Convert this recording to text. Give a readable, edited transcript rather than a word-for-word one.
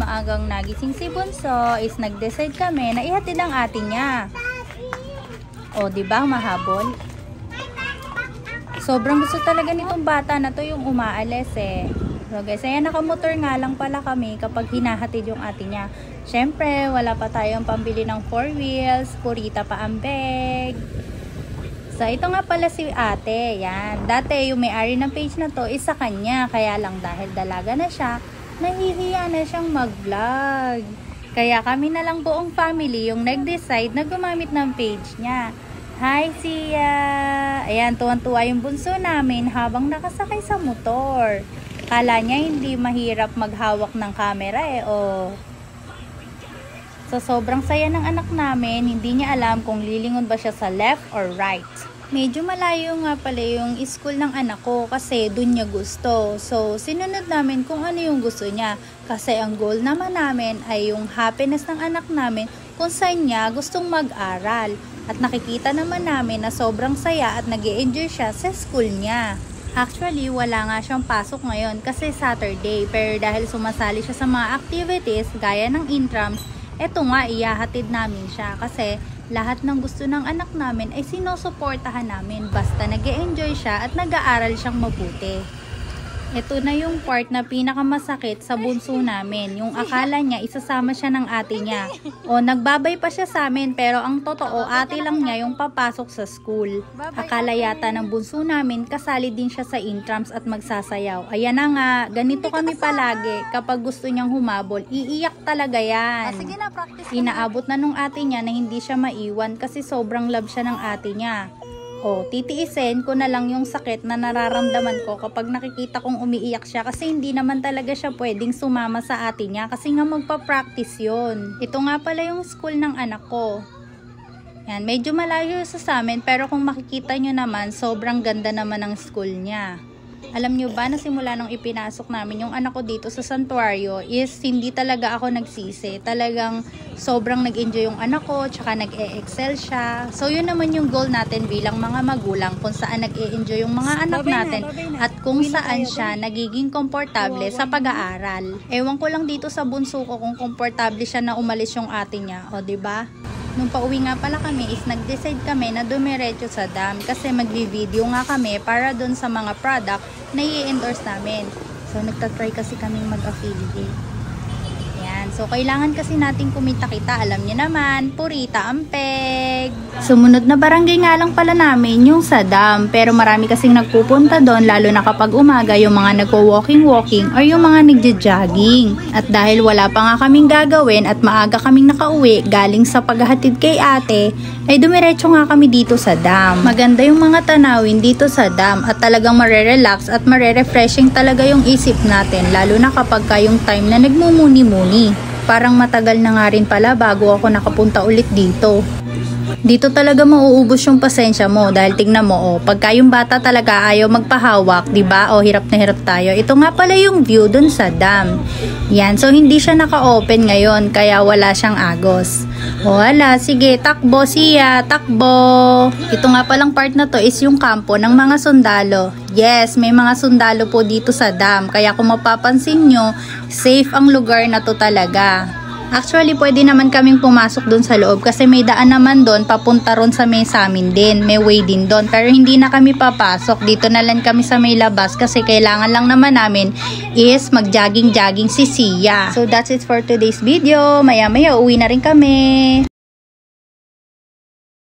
maagang nagising si Bunso is nag-decide kami na ihatid ang ate niya. O, diba mahabol? Sobrang gusto talaga nitong bata na to yung umaalis eh. So guys, ayan, nakamotor nga lang pala kami kapag hinahatid yung ate niya. Syempre, wala pa tayong pambili ng 4 wheels, purita pa ang bag. So, ito nga pala si ate. Yan. Dati, yung may-ari ng page na to is sa kanya. Kaya lang dahil dalaga na siya, nahihiya na siyang mag-vlog. Kaya kami na lang buong family yung nag-decide na gumamit ng page niya. Hi, Sia! Ayan, tuwan-tuwa yung bunso namin habang nakasakay sa motor. Kala niya hindi mahirap maghawak ng camera eh, oh. So, sobrang saya ng anak namin, hindi niya alam kung lilingon ba siya sa left or right. Medyo malayo nga pala yung school ng anak ko kasi dun niya gusto. So, sinunod namin kung ano yung gusto niya. Kasi ang goal naman namin ay yung happiness ng anak namin kung saan niya gustong mag-aral. At nakikita naman namin na sobrang saya at nag-e-enjoy siya sa school niya. Actually, wala nga siyang pasok ngayon kasi Saturday. Pero dahil sumasali siya sa mga activities gaya ng intrams, eto nga, iyahatid namin siya kasi lahat ng gusto ng anak namin ay sinusuportahan namin basta nag-e-enjoy siya at nag-aaral siyang mabuti. Ito na yung part na pinakamasakit sa bunso namin. Yung akala niya isasama siya ng ate niya. O nagbabay pa siya sa amin pero ang totoo ate lang niya yung papasok sa school. Akala yata ng bunso namin kasali din siya sa intrams at magsasayaw. Ayan na nga, ganito kami palagi. Kapag gusto niyang humabol, iiyak talaga yan. Inaabot na nung ate niya na hindi siya maiwan kasi sobrang love siya ng ate niya. O, titiisin ko na lang yung sakit na nararamdaman ko kapag nakikita kong umiiyak siya kasi hindi naman talaga siya pwedeng sumama sa ate niya kasi nga magpa-practice yun. Ito nga pala yung school ng anak ko. Yan, medyo malayo sa amin pero kung makikita nyo naman, sobrang ganda naman ng school niya. Alam nyo ba na simula nung ipinasok namin yung anak ko dito sa santuario is hindi talaga ako nagsisi. Talagang sobrang nag-enjoy yung anak ko, tsaka nag-e-excel siya. So yun naman yung goal natin bilang mga magulang kung saan nag-e-enjoy yung mga anak natin at kung saan siya nagiging komportable sa pag-aaral. Ewan ko lang dito sa bunso ko kung komportable siya na umalis yung ate niya. O, diba? Nung pauwi nga pala kami is nag-decide kami na dumiretso sa dam kasi magbi-video nga kami para dun sa mga product na i-endorse namin. So nagtatry kasi kaming mag-affiliate. Yan. So kailangan kasi natin kumita-kita. Alam niyo naman, purita ang peg. Sumunod na barangay nga lang pala namin yung sa dam. Pero marami kasing nagpupunta doon lalo na kapag umaga yung mga nagwo-walking-walking or yung mga nagja-jogging. At dahil wala pa nga kaming gagawin at maaga kaming nakauwi galing sa paghahatid kay ate, ay dumiretso nga kami dito sa dam. Maganda yung mga tanawin dito sa dam at talagang marerelax at marerefreshing talaga yung isip natin lalo na kapag yung time na nagmumuni-muni. Parang matagal na nga rin pala bago ako nakapunta ulit dito. Dito talaga mauubos yung pasensya mo dahil tignan mo, oh, pagka yung bata talaga ayaw magpahawak, diba? O, hirap na hirap tayo. Ito nga pala yung view dun sa dam. Yan, so hindi siya naka-open ngayon kaya wala siyang agos. O, wala, sige, takbo siya, takbo. Ito nga palang part na to is yung kampo ng mga sundalo. Yes, may mga sundalo po dito sa dam. Kaya kung mapapansin nyo, safe ang lugar na to talaga. Actually, pwede naman kaming pumasok doon sa loob kasi may daan naman doon papunta ron sa may samin din. May way din doon. Pero hindi na kami papasok. Dito na lang kami sa may labas kasi kailangan lang naman namin is mag-jogging-jogging si Sia. So, that's it for today's video. Maya-maya, uwi na rin kami.